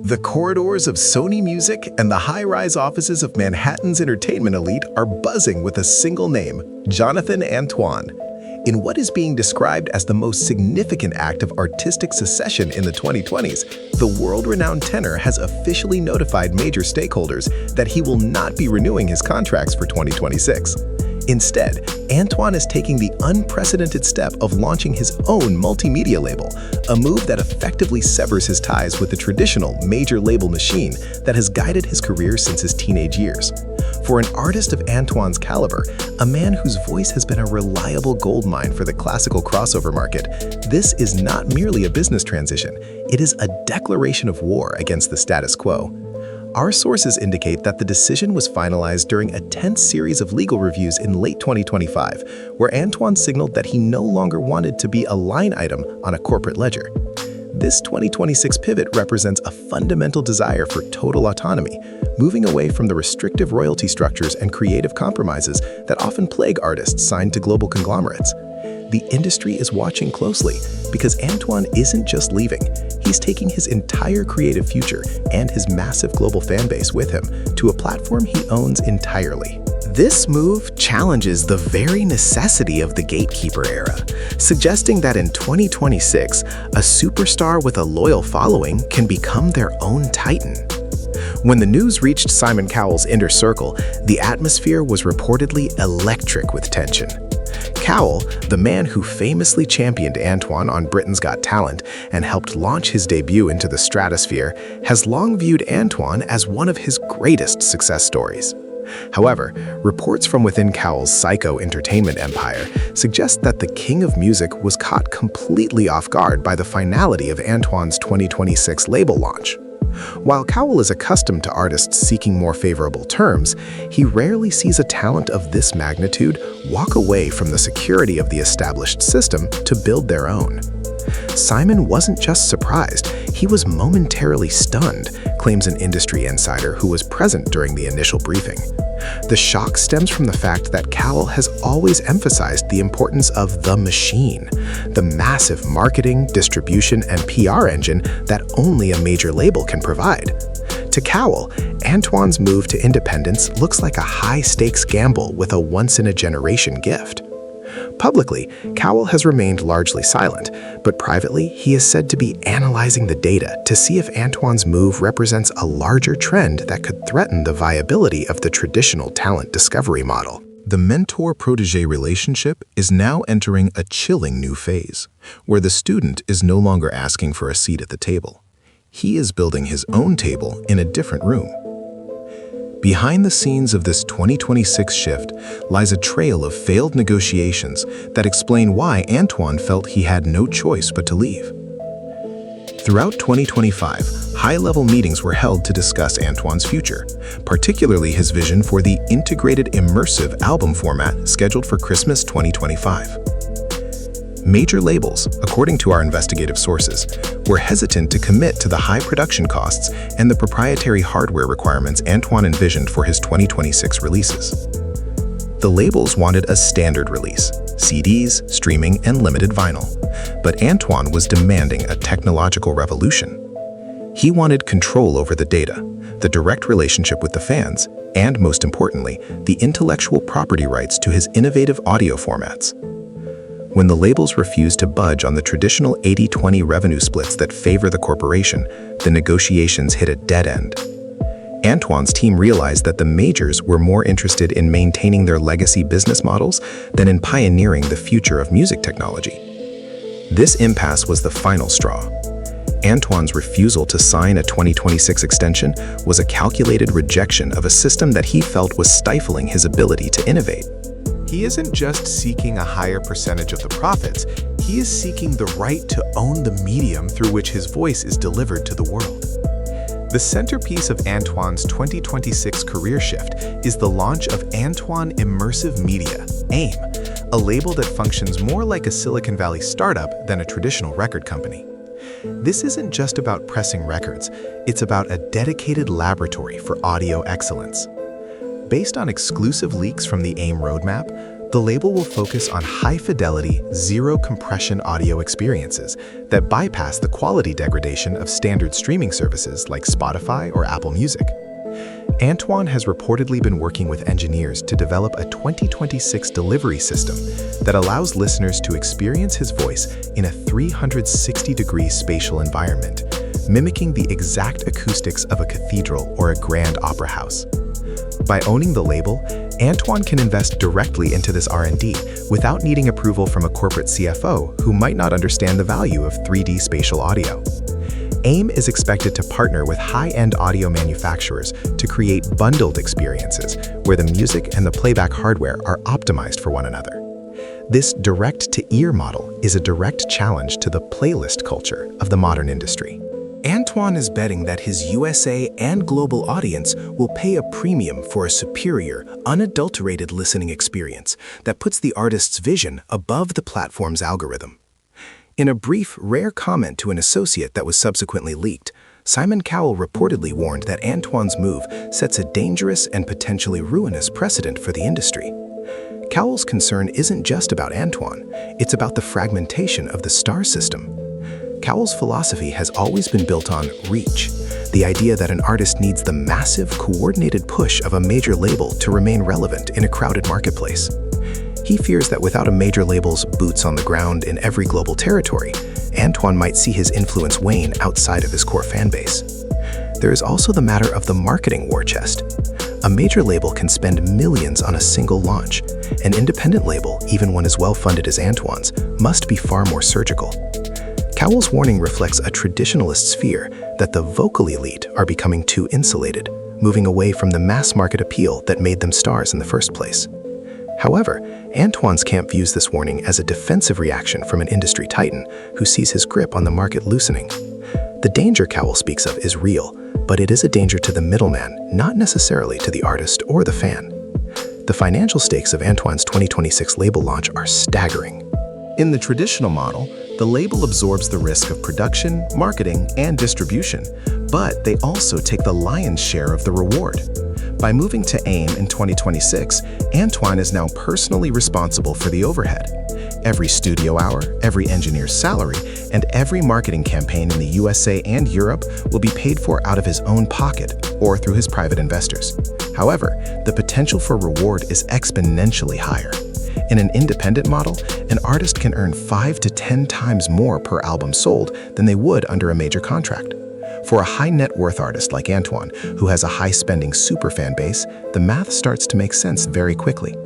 The corridors of Sony Music and the high-rise offices of Manhattan's entertainment elite are buzzing with a single name, Jonathan Antoine. In what is being described as the most significant act of artistic secession in the 2020s, the world-renowned tenor has officially notified major stakeholders that he will not be renewing his contracts for 2026. Instead, Antoine is taking the unprecedented step of launching his own multimedia label, a move that effectively severs his ties with the traditional major label machine that has guided his career since his teenage years. For an artist of Antoine's caliber, a man whose voice has been a reliable goldmine for the classical crossover market, this is not merely a business transition, it is a declaration of war against the status quo. Our sources indicate that the decision was finalized during a tense series of legal reviews in late 2025, where Antoine signaled that he no longer wanted to be a line item on a corporate ledger. This 2026 pivot represents a fundamental desire for total autonomy, moving away from the restrictive royalty structures and creative compromises that often plague artists signed to global conglomerates. The industry is watching closely because Antoine isn't just leaving, he's taking his entire creative future and his massive global fan base with him to a platform he owns entirely. This move challenges the very necessity of the gatekeeper era, suggesting that in 2026, a superstar with a loyal following can become their own titan. When the news reached Simon Cowell's inner circle, the atmosphere was reportedly electric with tension. Cowell, the man who famously championed Antoine on Britain's Got Talent and helped launch his debut into the stratosphere, has long viewed Antoine as one of his greatest success stories. However, reports from within Cowell's Psycho entertainment empire suggest that the king of music was caught completely off guard by the finality of Antoine's 2026 label launch. While Cowell is accustomed to artists seeking more favorable terms, he rarely sees a talent of this magnitude walk away from the security of the established system to build their own. Simon wasn't just surprised, he was momentarily stunned, claims an industry insider who was present during the initial briefing. The shock stems from the fact that Cowell has always emphasized the importance of the machine, the massive marketing, distribution, and PR engine that only a major label can provide. To Cowell, Antoine's move to independence looks like a high-stakes gamble with a once-in-a-generation gift. Publicly, Cowell has remained largely silent, but privately, he is said to be analyzing the data to see if Antoine's move represents a larger trend that could threaten the viability of the traditional talent discovery model. The mentor-protege relationship is now entering a chilling new phase, where the student is no longer asking for a seat at the table. He is building his own table in a different room. Behind the scenes of this 2026 shift lies a trail of failed negotiations that explain why Antoine felt he had no choice but to leave. Throughout 2025, high-level meetings were held to discuss Antoine's future, particularly his vision for the integrated immersive album format scheduled for Christmas 2025. Major labels, according to our investigative sources, were hesitant to commit to the high production costs and the proprietary hardware requirements Antoine envisioned for his 2026 releases. The labels wanted a standard release, CDs, streaming, and limited vinyl, but Antoine was demanding a technological revolution. He wanted control over the data, the direct relationship with the fans, and most importantly, the intellectual property rights to his innovative audio formats. When the labels refused to budge on the traditional 80-20 revenue splits that favor the corporation, the negotiations hit a dead end. Antoine's team realized that the majors were more interested in maintaining their legacy business models than in pioneering the future of music technology. This impasse was the final straw. Antoine's refusal to sign a 2026 extension was a calculated rejection of a system that he felt was stifling his ability to innovate. He isn't just seeking a higher percentage of the profits, he is seeking the right to own the medium through which his voice is delivered to the world. The centerpiece of Antoine's 2026 career shift is the launch of Antoine Immersive Media, AIM, a label that functions more like a Silicon Valley startup than a traditional record company. This isn't just about pressing records, it's about a dedicated laboratory for audio excellence. Based on exclusive leaks from the AIM roadmap, The label will focus on high-fidelity, zero-compression audio experiences that bypass the quality degradation of standard streaming services like Spotify or Apple Music. Antoine has reportedly been working with engineers to develop a 2026 delivery system that allows listeners to experience his voice in a 360-degree spatial environment, mimicking the exact acoustics of a cathedral or a grand opera house. By owning the label, Antoine can invest directly into this R&D without needing approval from a corporate CFO who might not understand the value of 3D spatial audio. AIM is expected to partner with high-end audio manufacturers to create bundled experiences where the music and the playback hardware are optimized for one another. This direct-to-ear model is a direct challenge to the playlist culture of the modern industry. Antoine is betting that his USA and global audience will pay a premium for a superior, unadulterated listening experience that puts the artist's vision above the platform's algorithm. In a brief, rare comment to an associate that was subsequently leaked, Simon Cowell reportedly warned that Antoine's move sets a dangerous and potentially ruinous precedent for the industry. Cowell's concern isn't just about Antoine, it's about the fragmentation of the star system. Cowell's philosophy has always been built on reach, the idea that an artist needs the massive, coordinated push of a major label to remain relevant in a crowded marketplace. He fears that without a major label's boots on the ground in every global territory, Antoine might see his influence wane outside of his core fanbase. There is also the matter of the marketing war chest. A major label can spend millions on a single launch. An independent label, even one as well-funded as Antoine's, must be far more surgical. Cowell's warning reflects a traditionalist's fear that the vocal elite are becoming too insulated, moving away from the mass market appeal that made them stars in the first place. However, Antoine's camp views this warning as a defensive reaction from an industry titan who sees his grip on the market loosening. The danger Cowell speaks of is real, but it is a danger to the middleman, not necessarily to the artist or the fan. The financial stakes of Antoine's 2026 label launch are staggering. In the traditional model, the label absorbs the risk of production, marketing, and distribution, but they also take the lion's share of the reward. By moving to AIM in 2026, Antoine is now personally responsible for the overhead. Every studio hour, every engineer's salary, and every marketing campaign in the USA and Europe will be paid for out of his own pocket or through his private investors. However, the potential for reward is exponentially higher. In an independent model, an artist can earn 5 to 10 times more per album sold than they would under a major contract. For a high net worth artist like Antoine, who has a high spending superfan base, the math starts to make sense very quickly.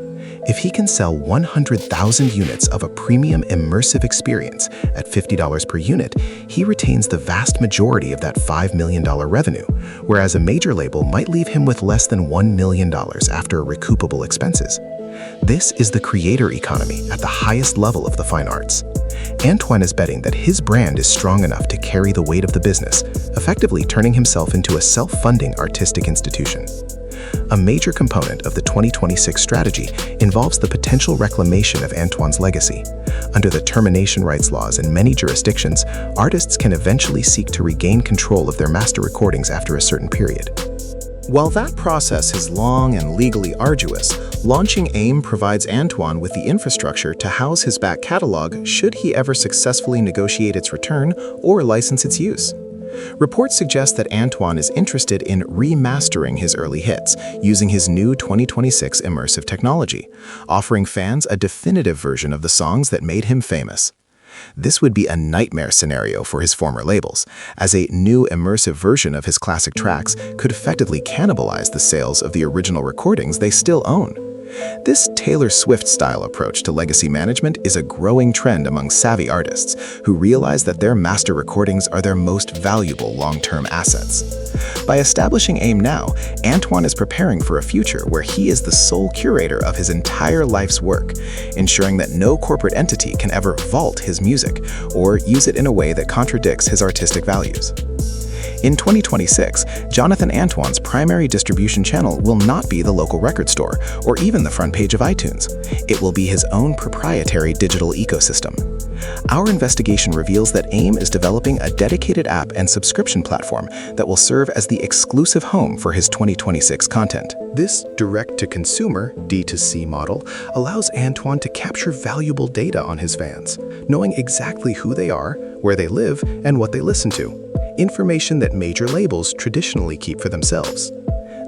If he can sell 100,000 units of a premium immersive experience at $50 per unit, he retains the vast majority of that $5 million revenue, whereas a major label might leave him with less than $1 million after recoupable expenses. This is the creator economy at the highest level of the fine arts. Antoine is betting that his brand is strong enough to carry the weight of the business, effectively turning himself into a self-funding artistic institution. A major component of the 2026 strategy involves the potential reclamation of Antoine's legacy. Under the termination rights laws in many jurisdictions, artists can eventually seek to regain control of their master recordings after a certain period. While that process is long and legally arduous, launching AIM provides Antoine with the infrastructure to house his back catalog should he ever successfully negotiate its return or license its use. Reports suggest that Antoine is interested in remastering his early hits using his new 2026 immersive technology, offering fans a definitive version of the songs that made him famous. This would be a nightmare scenario for his former labels, as a new immersive version of his classic tracks could effectively cannibalize the sales of the original recordings they still own. This Taylor Swift-style approach to legacy management is a growing trend among savvy artists who realize that their master recordings are their most valuable long-term assets. By establishing AIM now, Antoine is preparing for a future where he is the sole curator of his entire life's work, ensuring that no corporate entity can ever vault his music or use it in a way that contradicts his artistic values. In 2026, Jonathan Antoine's primary distribution channel will not be the local record store or even the front page of iTunes. It will be his own proprietary digital ecosystem. Our investigation reveals that AIM is developing a dedicated app and subscription platform that will serve as the exclusive home for his 2026 content. This direct-to-consumer, D2C model allows Antoine to capture valuable data on his fans, knowing exactly who they are, where they live, and what they listen to. Information that major labels traditionally keep for themselves.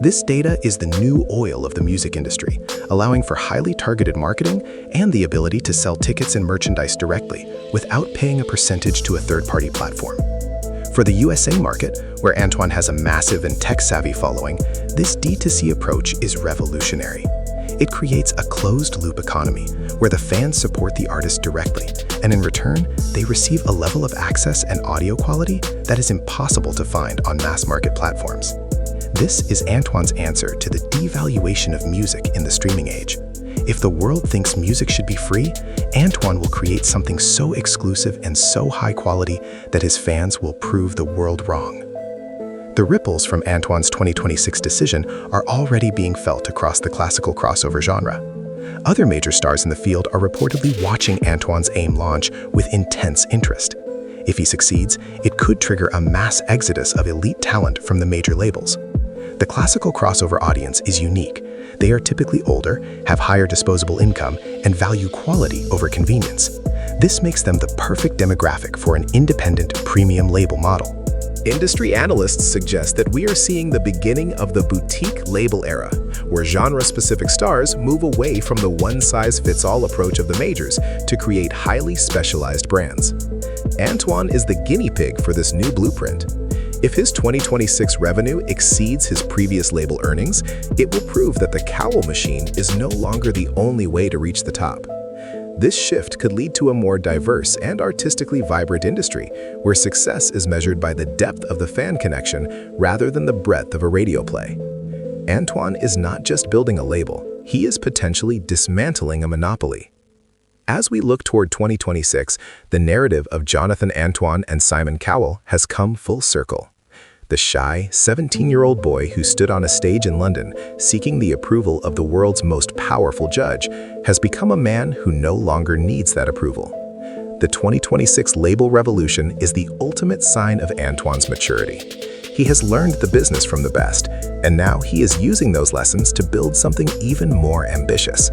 This data is the new oil of the music industry, allowing for highly targeted marketing and the ability to sell tickets and merchandise directly without paying a percentage to a third-party platform. For the USA market, where Antoine has a massive and tech-savvy following, this D2C approach is revolutionary. It creates a closed-loop economy where the fans support the artist directly, and in return, they receive a level of access and audio quality that is impossible to find on mass-market platforms. This is Antoine's answer to the devaluation of music in the streaming age. If the world thinks music should be free, Antoine will create something so exclusive and so high quality that his fans will prove the world wrong. The ripples from Antoine's 2026 decision are already being felt across the classical crossover genre. Other major stars in the field are reportedly watching Antoine's AIM launch with intense interest. If he succeeds, it could trigger a mass exodus of elite talent from the major labels. The classical crossover audience is unique. They are typically older, have higher disposable income, and value quality over convenience. This makes them the perfect demographic for an independent premium label model. Industry analysts suggest that we are seeing the beginning of the boutique label era, where genre-specific stars move away from the one-size-fits-all approach of the majors to create highly specialized brands. Antoine is the guinea pig for this new blueprint. If his 2026 revenue exceeds his previous label earnings, it will prove that the Cowell machine is no longer the only way to reach the top. This shift could lead to a more diverse and artistically vibrant industry, where success is measured by the depth of the fan connection rather than the breadth of a radio play. Antoine is not just building a label, he is potentially dismantling a monopoly. As we look toward 2026, the narrative of Jonathan Antoine and Simon Cowell has come full circle. The shy, 17-year-old boy who stood on a stage in London seeking the approval of the world's most powerful judge has become a man who no longer needs that approval. The 2026 label revolution is the ultimate sign of Antoine's maturity. He has learned the business from the best, and now he is using those lessons to build something even more ambitious.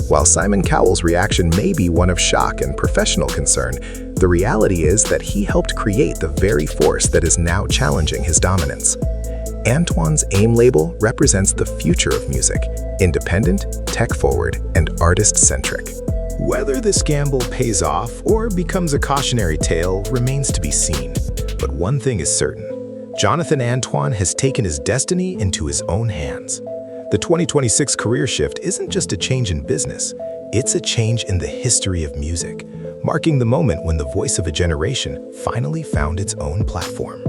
While Simon Cowell's reaction may be one of shock and professional concern, the reality is that he helped create the very force that is now challenging his dominance. Antoine's AIM label represents the future of music, independent, tech-forward, and artist-centric. Whether this gamble pays off or becomes a cautionary tale remains to be seen. But one thing is certain: Jonathan Antoine has taken his destiny into his own hands. The 2026 career shift isn't just a change in business, it's a change in the history of music, marking the moment when the voice of a generation finally found its own platform.